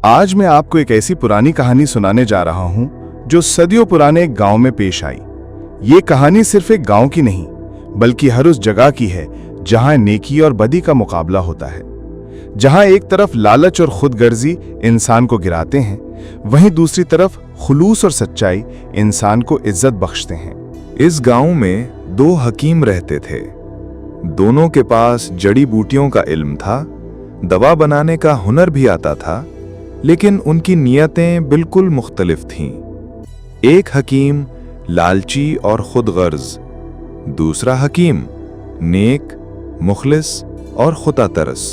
आज मैं आपको एक ऐसी पुरानी कहानी सुनाने जा रहा हूं जो सदियों पुराने एक गांव में पेश आई। ये कहानी सिर्फ एक गांव की नहीं बल्कि हर उस जगह की है जहां नेकी और बदी का मुकाबला होता है। जहां एक तरफ लालच और खुदगर्जी इंसान को गिराते हैं, वहीं दूसरी तरफ खुलूस और सच्चाई इंसान को इज्जत बख्शते हैं। इस गांव में दो हकीम रहते थे। दोनों के पास जड़ी बूटियों का इल्म था, दवा बनाने का हुनर भी आता था, लेकिन उनकी नियतें बिल्कुल मुख्तलिफ थीं। एक हकीम लालची और खुदगर्ज, दूसरा हकीम नेक, मुखलिस और खुदा तरस।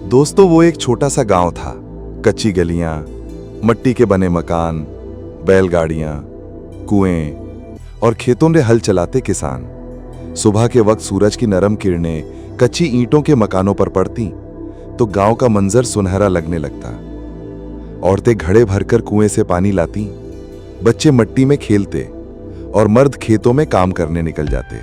दोस्तों, वो एक छोटा सा गांव था। कच्ची गलियां, मट्टी के बने मकान, बैलगाड़ियां, कुएं और खेतों में हल चलाते किसान। सुबह के वक्त सूरज की नरम किरणें कच्ची ईंटों के मकानों पर पड़ती तो गांव का मंजर सुनहरा लगने लगता। औरतें घड़े भरकर कुएं से पानी लाती, बच्चे मट्टी में खेलते और मर्द खेतों में काम करने निकल जाते।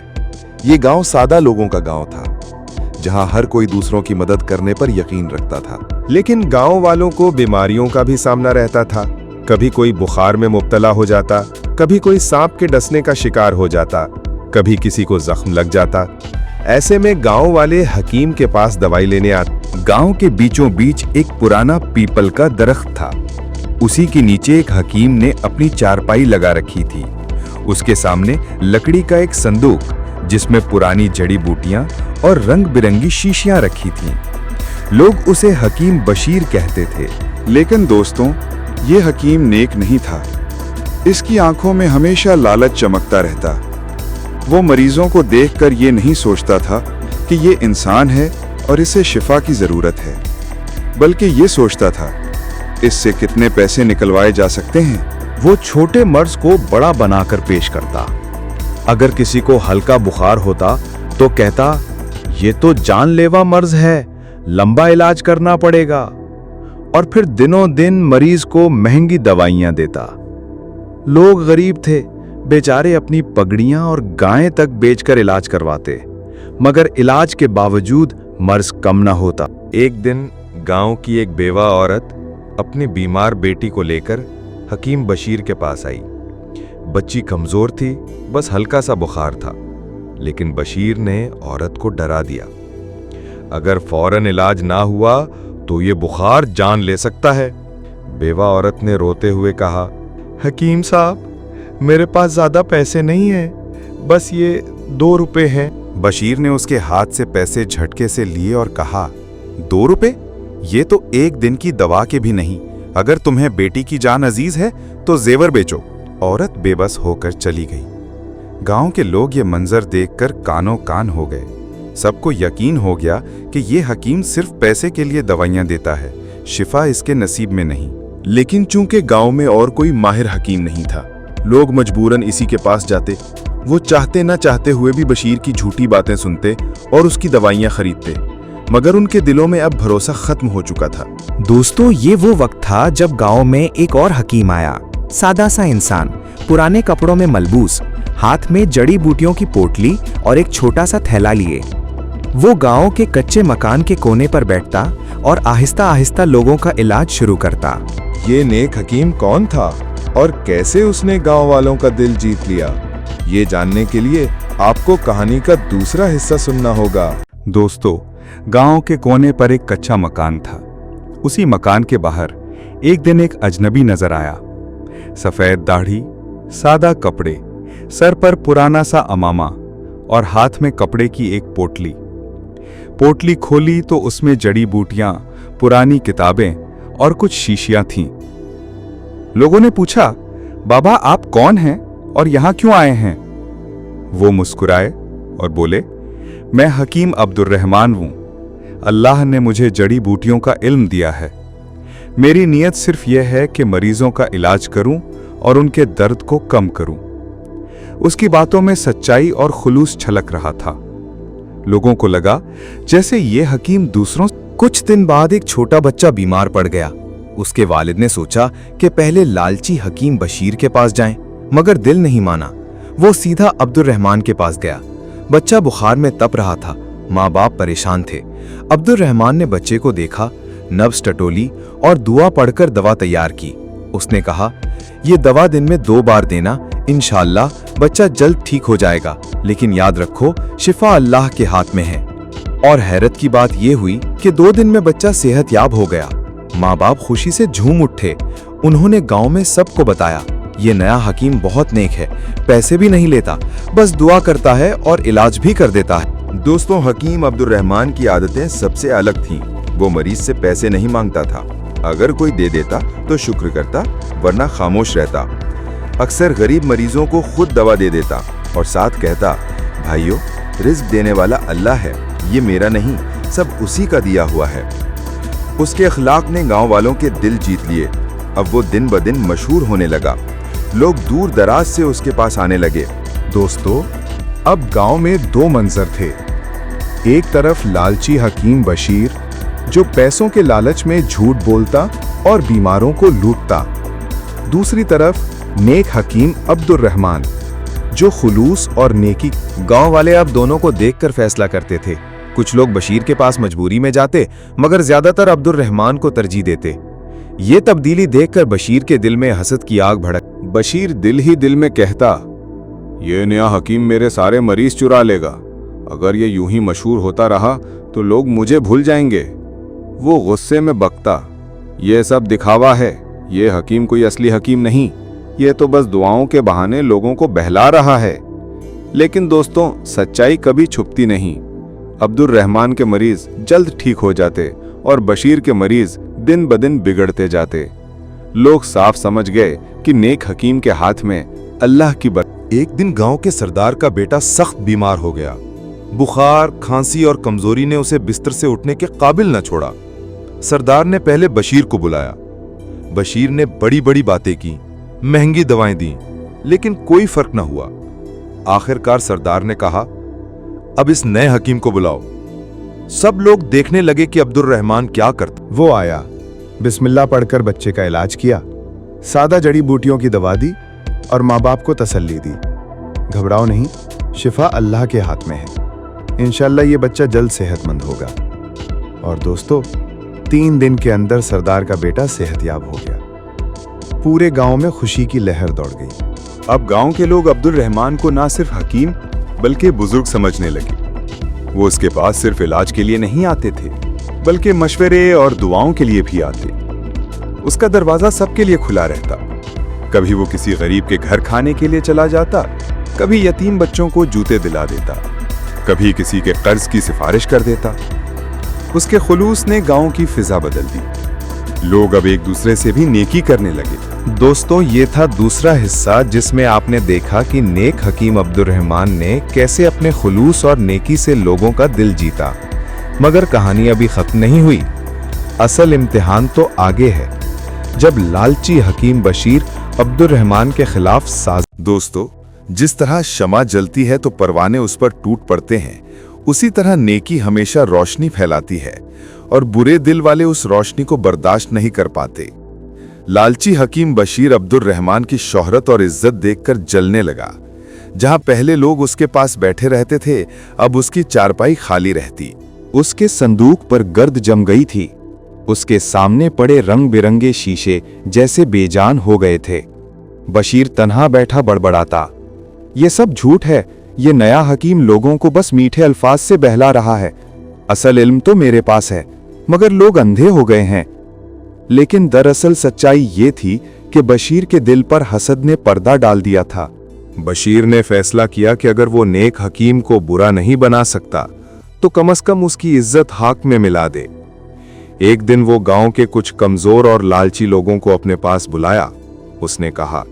ये गांव सादा लोगों का गांव था, जहां हर कोई दूसरों की मदद करने पर यकीन रखता था। लेकिन गांव वालों को बीमारियों का भी सामना रहता था। कभी कोई बुखार में मुब्तला हो जाता, कभी कोई सांप के डसने का शिकार हो जाता, कभी किसी को जख्म लग जाता। ऐसे में गांव वाले हकीम के पास दवाई लेने आते। गांव के बीचों बीच एक पुराना पीपल का दरख्त था। उसी के नीचे एक हकीम ने अपनी चारपाई लगा रखी थी। उसके सामने लकड़ी का एक संदूक जिसमें पुरानी जड़ी बूटियां और रंग बिरंगी शीशियां रखी थीं। लोग उसे हकीम बशीर कहते थे। लेकिन दोस्तों, ये हकीम नेक नहीं था। इसकी आंखों में हमेशा लालच चमकता रहता। वो मरीजों को देखकर ये नहीं सोचता था कि ये इंसान है और इसे शिफा की जरूरत है, बल्कि ये सोचता था इससे कितने पैसे निकलवाए जा सकते हैं। वो छोटे मर्ज को बड़ा बनाकर पेश करता। अगर किसी को हल्का बुखार होता तो कहता, ये तो जानलेवा मर्ज है, लंबा इलाज करना पड़ेगा। और फिर दिनों दिन मरीज को महंगी दवाइयां देता। लोग गरीब थे, बेचारे अपनी पगड़ियां और गायें तक बेचकर इलाज करवाते, मगर इलाज के बावजूद मर्ज कम न होता। एक दिन गांव की एक बेवा औरत अपनी बीमार बेटी को लेकर हकीम बशीर के पास आई। बच्ची कमजोर थी, बस हल्का सा बुखार था, लेकिन बशीर ने औरत को डरा दिया। अगर फौरन इलाज ना हुआ तो ये बुखार जान ले सकता है। बेवा औरत ने रोते हुए कहा, हकीम साहब, मेरे पास ज्यादा पैसे नहीं है, बस ये 2 रुपए हैं। बशीर ने उसके हाथ से पैसे झटके से लिए और कहा, 2 रुपए? ये तो एक दिन की दवा के भी नहीं। अगर तुम्हें बेटी की जान अजीज है तो जेवर बेचो। औरत बेबस होकर चली गई। गांव के लोग ये मंजर देखकर कानो कान हो गए। सबको यकीन हो गया कि ये हकीम सिर्फ पैसे के लिए दवाइयां देता है, शिफा इसके नसीब में नहीं। लेकिन चूंकि गांव में और कोई माहिर हकीम नहीं था, लोग मजबूरन इसी के पास जाते। वो चाहते न चाहते हुए भी बशीर की झूठी बातें सुनते और उसकी दवाइयां खरीदते, मगर उनके दिलों में अब भरोसा खत्म हो चुका था। दोस्तों, ये वो वक्त था जब गांव में एक और हकीम आया। सादा सा इंसान, पुराने कपड़ों में मलबूस, हाथ में जड़ी बूटियों की पोटली और एक छोटा सा थैला लिए। वो गांव के कच्चे मकान के कोने पर बैठता और आहिस्ता आहिस्ता लोगों का इलाज शुरू करता। ये नेक हकीम कौन था और कैसे उसने गांव वालों का दिल जीत लिया? ये जानने के लिए आपको कहानी का दूसरा हिस्सा सुनना होगा। दोस्तों, गांव के कोने पर एक कच्चा मकान था। उसी मकान के बाहर एक दिन एक अजनबी नजर आया। सफेद दाढ़ी, सादा कपड़े, सर पर पुराना सा अमामा और हाथ में कपड़े की एक पोटली। पोटली खोली तो उसमें जड़ी बूटियां, पुरानी किताबें और कुछ शीशियां थीं। लोगों ने पूछा, बाबा आप कौन हैं और यहां क्यों आए हैं? वो मुस्कुराए और बोले, मैं हकीम अब्दुर्रहमान हूं। अल्लाह ने मुझे जड़ी बूटियों का इल्म दिया है। मेरी नीयत सिर्फ यह है कि मरीजों का इलाज करूं और उनके दर्द को कम करूं। उसकी बातों में सच्चाई और खुलूस छलक रहा था। लोगों को लगा जैसे ये हकीम दूसरों। कुछ दिन बाद एक छोटा बच्चा बीमार पड़ गया। उसके वालिद ने सोचा कि पहले लालची हकीम बशीर के पास जाएं, मगर दिल नहीं माना। वो सीधा अब्दुर्रहमान के पास गया। बच्चा बुखार में तप रहा था, माँ बाप परेशान थे। अब्दुर्रहमान ने बच्चे को देखा नब्ज टटोली और दुआ पढ़कर दवा तैयार की। उसने कहा, ये दवा दिन में 2 बार देना, इंशाअल्लाह बच्चा जल्द ठीक हो जाएगा, लेकिन याद रखो शिफा अल्लाह के हाथ में है। और हैरत की बात यह हुई कि 2 दिन में बच्चा सेहतयाब हो गया। माँ बाप खुशी से झूम उठे। उन्होंने गांव में सबको बताया, ये नया हकीम बहुत नेक है, पैसे भी नहीं लेता, बस दुआ करता है और इलाज भी कर देता है। दोस्तों, हकीम अब्दुल रहमान की आदतें सबसे अलग थीं। वो मरीज से पैसे नहीं मांगता था। अगर कोई दे देता तो शुक्र करता, वरना खामोश रहता। अक्सर गरीब मरीजों को खुद दवा दे देता और साथ कहता, भाइयों, रिज्क देने वाला अल्लाह है, ये मेरा नहीं, सब उसी का दिया हुआ है। उसके अखलाक ने गांव वालों के दिल जीत लिए। अब वो दिन ब दिन मशहूर होने लगा। लोग दूर दराज से उसके पास आने लगे। दोस्तों, अब गांव में 2 मंजर थे। एक तरफ लालची हकीम बशीर, जो पैसों के लालच में झूठ बोलता और बीमारों को लूटता। दूसरी तरफ नेक हकीम अब्दुल रहमान, जो खुलूस और नेकी। गांव वाले अब दोनों को देखकर फैसला करते थे। कुछ लोग बशीर के पास मजबूरी में जाते, मगर ज्यादातर अब्दुल रहमान को तरजीह देते। ये तब्दीली देखकर बशीर के दिल में हसद की आग भड़क। बशीर दिल ही दिल में कहता, ये नया हकीम मेरे सारे मरीज चुरा लेगा। अगर ये यूं ही मशहूर होता रहा तो लोग मुझे भूल जाएंगे। वो गुस्से में बकता, ये सब दिखावा है, ये हकीम कोई असली हकीम नहीं, ये तो बस दुआओं के बहाने लोगों को बहला रहा है। लेकिन दोस्तों, सच्चाई कभी छुपती नहीं। अब्दुल रहमान के मरीज जल्द ठीक हो जाते और बशीर के मरीज दिन ब दिन बिगड़ते जाते। लोग साफ समझ गए कि नेक हकीम के हाथ में अल्लाह की बरकत। एक दिन गांव के सरदार का बेटा सख्त बीमार हो गया। बुखार, खांसी और कमजोरी ने उसे बिस्तर से उठने के काबिल न छोड़ा। सरदार ने पहले बशीर को बुलाया। बशीर ने बड़ी बड़ी बातें की, महंगी दवाएं दी, लेकिन कोई फर्क न हुआ। आखिरकार सरदार ने कहा, अब इस नए हकीम को बुलाओ। सब लोग देखने लगे कि अब्दुल रहमान क्या करता। वो आया, बिस्मिल्लाह पढ़कर बच्चे का इलाज किया, सादा जड़ी बूटियों की दवा दी और माँ बाप को तसल्ली दी। घबराओ नहीं, शिफा अल्लाह के हाथ में है। इंशाअल्लाह ये बच्चा जल्द सेहतमंद होगा। और दोस्तों, 3 दिन के अंदर सरदार का बेटा सेहतयाब हो गया। पूरे गांव में खुशी की लहर दौड़ गई। अब गांव के लोग अब्दुल रहमान को ना सिर्फ हकीम बल्कि बुजुर्ग समझने लगे। वो उसके पास सिर्फ इलाज के लिए नहीं आते थे, बल्कि मशवरे और दुआओं के लिए भी आते। उसका दरवाजा सबके लिए खुला रहता। कभी वो किसी गरीब के घर खाने के लिए चला जाता, कभी यतीम बच्चों को जूते दिला देता, कभी किसी के कर्ज की सिफारिश कर देता। उसके खुलूस ने गांव की फिजा बदल दी। लोग अब एक दूसरे से भी नेकी करने लगे। दोस्तों, ये था दूसरा हिस्सा जिसमें आपने देखा कि नेक हकीम अब्दुल रहमान ने कैसे अपने खुलूस और नेकी से लोगों का दिल जीता। मगर कहानी अभी खत्म नहीं हुई। असल इम्तिहान तो आगे है, जब लालची हकीम बशीर अब्दुल रहमान के खिलाफ साज। दोस्तों, जिस तरह शमा जलती है तो परवाने उस पर टूट पड़ते हैं, उसी तरह नेकी हमेशा रोशनी फैलाती है और बुरे दिल वाले उस रोशनी को बर्दाश्त नहीं कर पाते। लालची हकीम बशीर अब्दुल रहमान की शोहरत और इज्जत देखकर जलने लगा। जहां पहले लोग उसके पास बैठे रहते थे, अब उसकी चारपाई खाली रहती। उसके संदूक पर गर्द जम गई थी। उसके सामने पड़े रंग बिरंगे शीशे जैसे बेजान हो गए थे। बशीर तन्हा बैठा बड़बड़ाता, ये सब झूठ है, ये नया हकीम लोगों को बस मीठे अल्फाज से बहला रहा है। असल इल्म तो मेरे पास है, मगर लोग अंधे हो गए हैं। लेकिन दरअसल सच्चाई ये थी कि बशीर के दिल पर हसद ने पर्दा डाल दिया था। बशीर ने फैसला किया कि अगर वो नेक हकीम को बुरा नहीं बना सकता तो कम से कम उसकी इज्जत हाक में मिला दे। एक दिन वो गांव के कुछ कमजोर और लालची लोगों को अपने पास बुलाया। उसने कहा,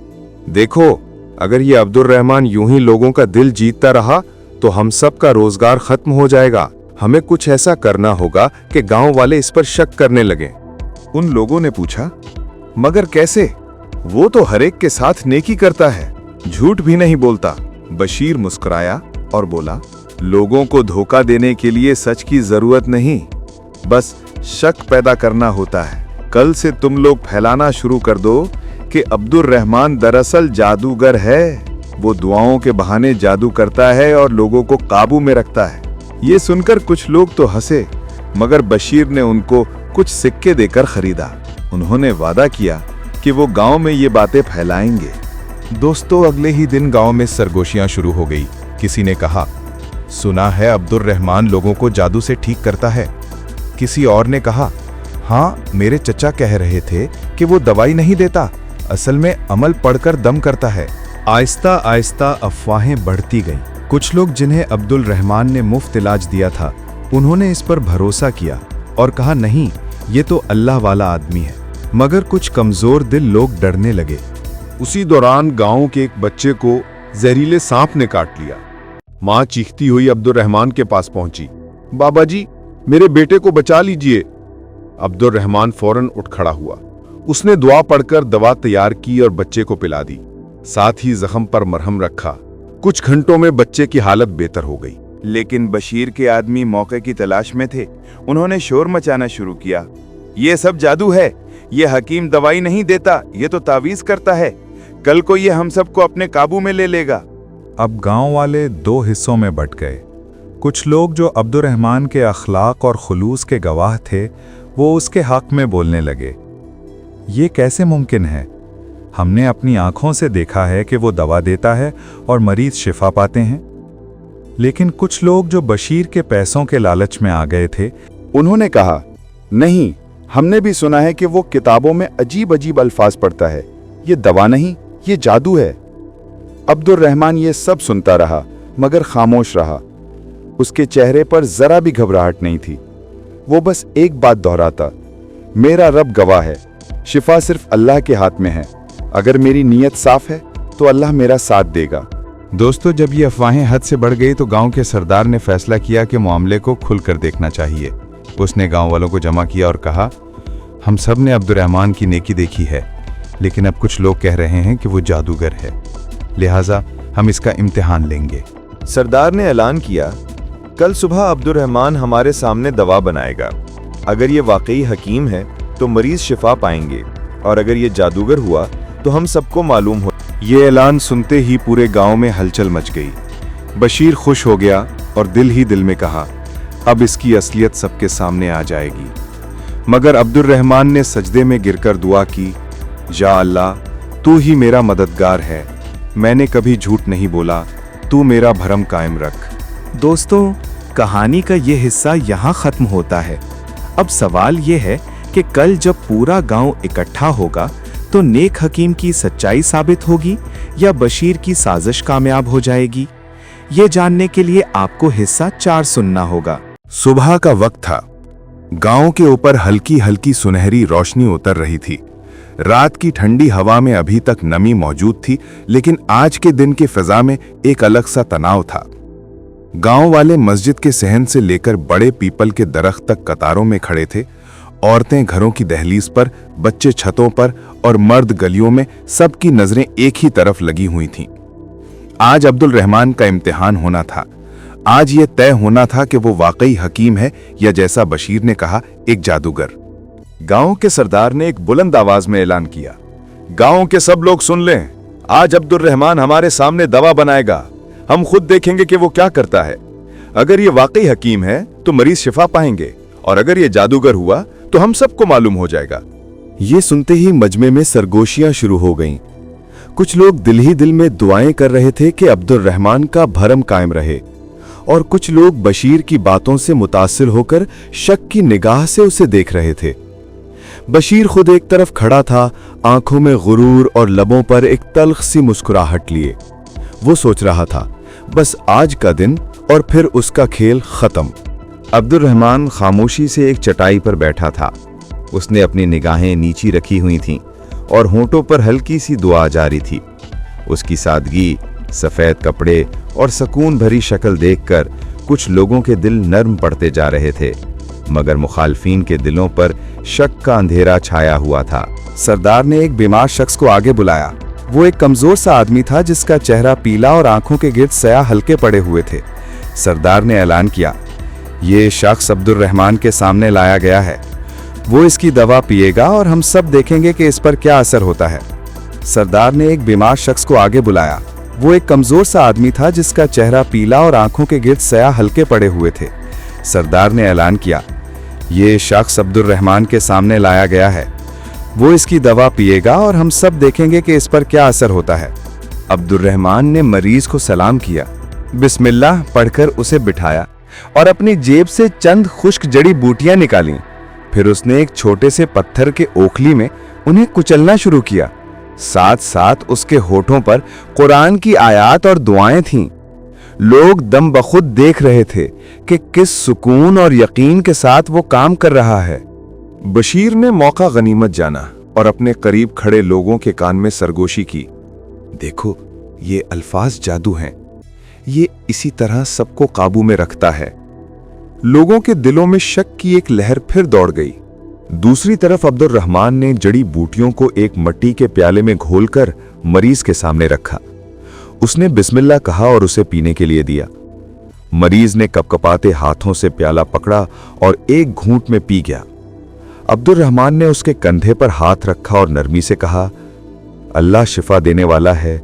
देखो, अगर ये अब्दुल रहमान यूं ही लोगों का दिल जीतता रहा तो हम सब का रोजगार खत्म हो जाएगा। हमें कुछ ऐसा करना होगा कि गांव वाले इस पर शक करने लगें। उन लोगों ने पूछा, मगर कैसे? वो तो हर एक के साथ नेकी करता है, झूठ भी नहीं बोलता। बशीर मुस्कुराया और बोला, लोगों को धोखा देने के लिए सच की जरूरत नहीं, बस शक पैदा करना होता है। कल से तुम लोग फैलाना शुरू कर दो कि अब्दुल रहमान दरअसल जादूगर है। वो दुआओं के बहाने जादू करता है और लोगों को काबू में रखता है। ये सुनकर कुछ लोग तो हंसे, मगर बशीर ने उनको कुछ सिक्के देकर खरीदा। उन्होंने वादा किया कि वो गांव में ये बातें फैलाएंगे। दोस्तों, अगले ही दिन गांव में सरगोशियां शुरू हो गई। किसी ने कहा, सुना है अब्दुल रहमान लोगों को जादू से ठीक करता है। किसी और ने कहा, हाँ, मेरे चचा कह रहे थे कि वो दवाई नहीं देता, असल में अमल पढ़कर दम करता है। आहिस्ता आहिस्ता अफवाहें बढ़ती गईं। कुछ लोग जिन्हें अब्दुल रहमान ने मुफ्त इलाज दिया था, उन्होंने इस पर भरोसा किया और कहा, नहीं, ये तो अल्लाह वाला आदमी है। मगर कुछ कमजोर दिल लोग डरने लगे। उसी दौरान गांव के एक बच्चे को जहरीले सांप ने काट लिया। मां चीखती हुई अब्दुल रहमान के पास पहुंची। बाबा जी, मेरे बेटे को बचा लीजिए। अब्दुल रहमान फौरन उठ खड़ा हुआ। उसने दुआ पढ़कर दवा तैयार की और बच्चे को पिला दी। साथ ही जख्म पर मरहम रखा। कुछ घंटों में बच्चे की हालत बेहतर हो गई। लेकिन बशीर के आदमी मौके की तलाश में थे। उन्होंने शोर मचाना शुरू किया। ये सब जादू है, ये हकीम दवाई नहीं देता, ये तो तावीज करता है। कल को ये हम सबको अपने काबू में ले लेगा। अब गांव वाले दो हिस्सों में बंट गए। कुछ लोग जो अब्दुल रहमान के अखलाक और खुलूस के गवाह थे, वो उसके हक में बोलने लगे। ये कैसे मुमकिन है? हमने अपनी आंखों से देखा है कि वो दवा देता है और मरीज शिफा पाते हैं। लेकिन कुछ लोग जो बशीर के पैसों के लालच में आ गए थे, उन्होंने कहा, नहीं, हमने भी सुना है कि वो किताबों में अजीब अजीब अल्फाज पढ़ता है। ये दवा नहीं, ये जादू है। अब्दुल रहमान ये सब सुनता रहा, मगर खामोश रहा। उसके चेहरे पर जरा भी घबराहट नहीं थी। वो बस एक बात दोहराता, मेरा रब गवाह है, शिफा सिर्फ अल्लाह के हाथ में है। अगर मेरी नीयत साफ है तो अल्लाह मेरा साथ देगा। दोस्तों, जब ये अफवाहें हद से बढ़ गई तो गांव के सरदार ने फैसला किया कि मामले को खुलकर देखना चाहिए। उसने गांव वालों को जमा किया और कहा, हम सब ने अब्दुल रहमान की नेकी देखी है, लेकिन अब कुछ लोग कह रहे हैं कि वो जादूगर है, लिहाजा हम इसका इम्तिहान लेंगे। सरदार ने ऐलान किया, कल सुबह अब्दुल रहमान हमारे सामने दवा बनाएगा। अगर ये वाकई हकीम है तो मरीज शिफा पाएंगे, और अगर ये जादूगर हुआ तो हम सबको मालूम हो। ये ऐलान सुनते ही पूरे गांव में हलचल मच गई। बशीर खुश हो गया और दिल ही दिल में कहा, अब इसकी असलियत सबके सामने आ जाएगी। मगर अब्दुल रहमान ने सजदे में गिरकर दुआ की, या अल्लाह, तू ही मेरा मददगार है। मैंने कभी झूठ नहीं बोला, तू मेरा भरम कायम रख। दोस्तों, कहानी का ये हिस्सा यहाँ खत्म होता है। अब सवाल ये है कि कल जब पूरा गांव इकट्ठा होगा तो नेक हकीम की सच्चाई साबित होगी या बशीर की साजिश कामयाब हो जाएगी? ये जानने के लिए आपको हिस्सा 4 सुनना होगा। सुबह का वक्त था। गांव के ऊपर हल्की हल्की सुनहरी रोशनी उतर रही थी। रात की ठंडी हवा में अभी तक नमी मौजूद थी, लेकिन आज के दिन की फिजा में एक अलग सा तनाव था। गांव वाले मस्जिद के सहन से लेकर बड़े पीपल के दरख्त तक कतारों में खड़े थे। औरतें घरों की दहलीज पर, बच्चे छतों पर और मर्द गलियों में, सबकी नजरें एक ही तरफ लगी हुई थीं। आज अब्दुल रहमान का इम्तिहान होना था। आज ये तय होना था कि वो वाकई हकीम है या जैसा बशीर ने कहा, एक जादूगर। गांव के सरदार ने एक बुलंद आवाज में ऐलान किया, गांव के सब लोग सुन लें, आज अब्दुल रहमान हमारे सामने दवा बनाएगा। हम खुद देखेंगे कि वो क्या करता है। अगर ये वाकई हकीम है तो मरीज शिफा पाएंगे, और अगर ये जादूगर हुआ तो हम सबको मालूम हो जाएगा। ये सुनते ही मजमे में सरगोशियां शुरू हो गईं। कुछ लोग दिल ही दिल में दुआएं कर रहे थे कि अब्दुल रहमान का भरम कायम रहे, और कुछ लोग बशीर की बातों से मुतासिर होकर शक की निगाह से उसे देख रहे थे। बशीर खुद एक तरफ खड़ा था, आंखों में गुरूर और लबों पर एक तल्ख सी मुस्कुराहट लिए। वो सोच रहा था, बस आज का दिन और फिर उसका खेल खत्म। अब्दुल रहमान खामोशी से एक चटाई पर बैठा था। उसने अपनी निगाहें नीची रखी हुई थीं और होंठों पर हल्की सी दुआ जारी थी। उसकी सादगी, सफेद कपड़े और सुकून भरी शक्ल देखकर कुछ लोगों के दिल नर्म पड़ते जा रहे थे, मगर मुखालफीन के दिलों पर शक का अंधेरा छाया हुआ था। सरदार ने एक बीमार शख्स को आगे बुलाया। वो एक कमजोर सा आदमी था जिसका चेहरा पीला और आंखों के गिर्द स्याह हल्के पड़े हुए थे। सरदार ने ऐलान किया, ये शख्स अब्दुल रहमान के सामने लाया गया है। वो इसकी दवा पिएगा और हम सब देखेंगे कि इस पर क्या असर होता है। सरदार ने एक बीमार शख्स को आगे बुलाया। वो एक कमजोर सा आदमी था जिसका चेहरा पीला और आंखों के गिर्द स्याह हल्के पड़े हुए थे। सरदार ने ऐलान किया, یہ شخص عبد الرحمان کے سامنے لایا گیا ہے. وہ اس کی دوا پیے گا اور ہم سب دیکھیں گے کہ اس پر کیا اثر ہوتا ہے. عبد الرحمان نے مریض کو سلام کیا، بسم اللہ پڑھ کر اسے بٹھایا اور اپنی جیب سے چند خشک جڑی بوٹیاں نکالیں. پھر اس نے ایک چھوٹے سے پتھر کے اوکھلی میں انہیں کچلنا شروع کیا. ساتھ ساتھ اس کے ہونٹوں پر قرآن کی آیات اور دعائیں تھیں. لوگ دم بخود دیکھ رہے تھے کہ کس سکون اور یقین کے ساتھ وہ کام کر رہا ہے. بشیر نے موقع غنیمت جانا اور اپنے قریب کھڑے لوگوں کے کان میں سرگوشی کی. دیکھو، یہ الفاظ جادو ہیں. یہ اسی طرح سب کو قابو میں رکھتا ہے. لوگوں کے دلوں میں شک کی ایک لہر پھر دوڑ گئی. دوسری طرف عبد الرحمان نے جڑی بوٹیوں کو ایک مٹی کے پیالے میں گھول کر مریض کے سامنے رکھا. اس نے بسم اللہ کہا اور اسے پینے کے لیے دیا. مریض نے کپکپاتے ہاتھوں سے پیالہ پکڑا اور ایک گھونٹ میں پی گیا. عبد الرحمان نے اس کے کندھے پر ہاتھ رکھا اور نرمی سے کہا، اللہ شفا دینے والا ہے،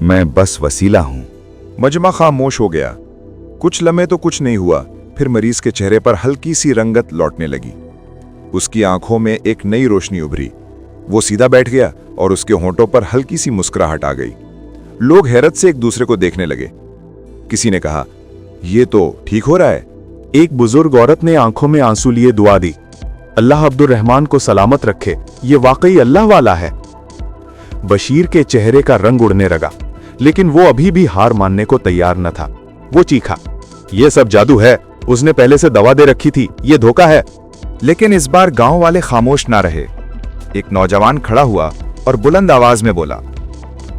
میں بس وسیلہ ہوں. مجمع خاموش ہو گیا. کچھ لمحے تو کچھ نہیں ہوا. پھر مریض کے چہرے پر ہلکی سی رنگت لوٹنے لگی. اس کی آنکھوں میں ایک نئی روشنی ابھری. وہ سیدھا بیٹھ گیا اور اس کے ہونٹوں پر ہلکی سی مسکراہٹ آ گئی. لوگ حیرت سے ایک دوسرے کو دیکھنے لگے. کسی نے کہا، یہ تو ٹھیک ہو رہا ہے. ایک بزرگ عورت نے آنکھوں میں آنسو لیے دعا دی، اللہ عبد الرحمان کو سلامت رکھے، یہ واقعی اللہ والا ہے. بشیر کے چہرے کا رنگ اڑنے لگا، لیکن وہ ابھی بھی ہار ماننے کو تیار نہ تھا. وہ چیخا، یہ سب جادو ہے، اس نے پہلے سے دوا دے رکھی تھی، یہ دھوکہ ہے. لیکن اس بار گاؤں والے خاموش نہ رہے. ایک نوجوان کھڑا ہوا اور بلند آواز میں بولا،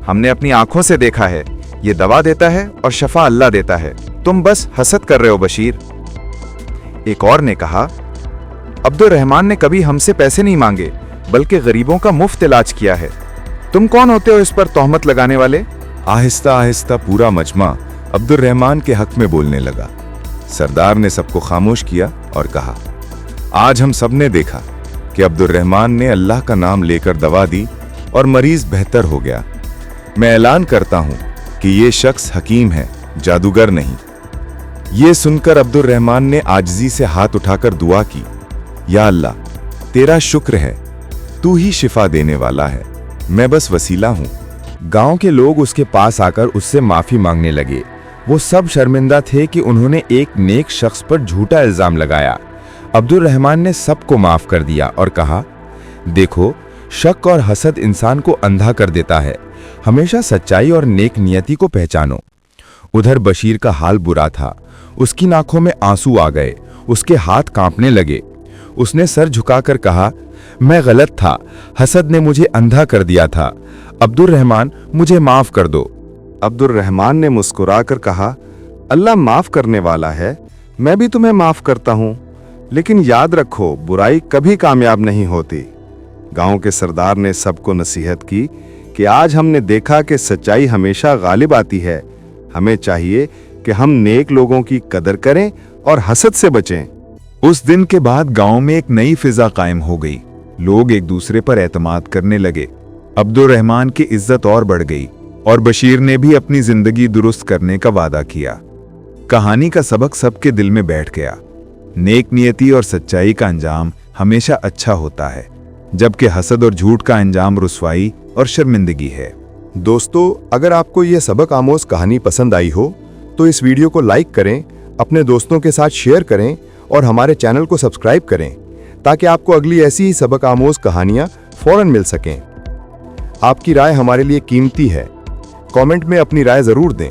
ہم نے اپنی آنکھوں سے دیکھا ہے، یہ دوا دیتا ہے اور شفا اللہ دیتا ہے، تم بس حسد کر رہے ہو بشیر. ایک اور نے کہا، عبد الرحمان نے کبھی ہم سے پیسے نہیں مانگے بلکہ غریبوں کا مفت علاج کیا ہے، تم کون ہوتے ہو اس پر تہمت لگانے والے؟ آہستہ آہستہ پورا مجمع عبد الرحمان کے حق میں بولنے لگا. سردار نے سب کو خاموش کیا اور کہا، آج ہم سب نے دیکھا کہ عبد الرحمان نے اللہ کا نام لے کر دوا دی اور مریض بہتر ہو گیا. میں اعلان کرتا ہوں کہ یہ شخص حکیم ہے، جادوگر نہیں. یہ سن کر عبد الرحمان نے عاجزی سے ہاتھ اٹھا کر دعا کی، یا اللہ، تیرا شکر ہے، تو ہی شفا دینے والا ہے، میں بس وسیلہ ہوں. گاؤں کے لوگ اس کے پاس آ کر اس سے معافی مانگنے لگے. وہ سب شرمندہ تھے کہ انہوں نے ایک نیک شخص پر جھوٹا الزام لگایا. عبد الرحمان نے سب کو معاف کر دیا اور کہا، دیکھو، شک اور حسد انسان کو اندھا کر دیتا ہے، ہمیشہ سچائی اور نیک نیتی کو پہچانو. ادھر بشیر کا حال برا تھا. اس کی آنکھوں میں آنسو آ گئے، اس کے ہاتھ کانپنے لگے. اس نے سر جھکا کر کہا، میں غلط تھا، حسد نے مجھے اندھا کر دیا تھا، عبد الرحمان مجھے معاف کر دو. عبد الرحمان نے مسکرا کر کہا، اللہ معاف کرنے والا ہے، میں بھی تمہیں معاف کرتا ہوں، لیکن یاد رکھو، برائی کبھی کامیاب نہیں ہوتی. گاؤں کے سردار نے سب کو نصیحت کی کہ آج ہم نے دیکھا کہ سچائی ہمیشہ غالب آتی ہے. ہمیں چاہیے کہ ہم نیک لوگوں کی قدر کریں اور حسد سے بچیں. اس دن کے بعد گاؤں میں ایک نئی فضا قائم ہو گئی. لوگ ایک دوسرے پر اعتماد کرنے لگے. عبد الرحمان کی عزت اور بڑھ گئی اور بشیر نے بھی اپنی زندگی درست کرنے کا وعدہ کیا. کہانی کا سبق سب کے دل میں بیٹھ گیا. نیک نیتی اور سچائی کا انجام ہمیشہ اچھا ہوتا ہے، جبکہ حسد اور جھوٹ کا انجام رسوائی اور شرمندگی ہے. دوستو، اگر آپ کو یہ سبق آموز کہانی پسند آئی ہو تو اس ویڈیو کو لائک کریں، اپنے دوستوں کے ساتھ شیئر کریں اور ہمارے چینل کو سبسکرائب کریں تاکہ آپ کو اگلی ایسی ہی سبق آموز کہانیاں فوراً مل سکیں. آپ کی رائے ہمارے لیے قیمتی ہے. کامنٹ میں اپنی رائے ضرور دیں.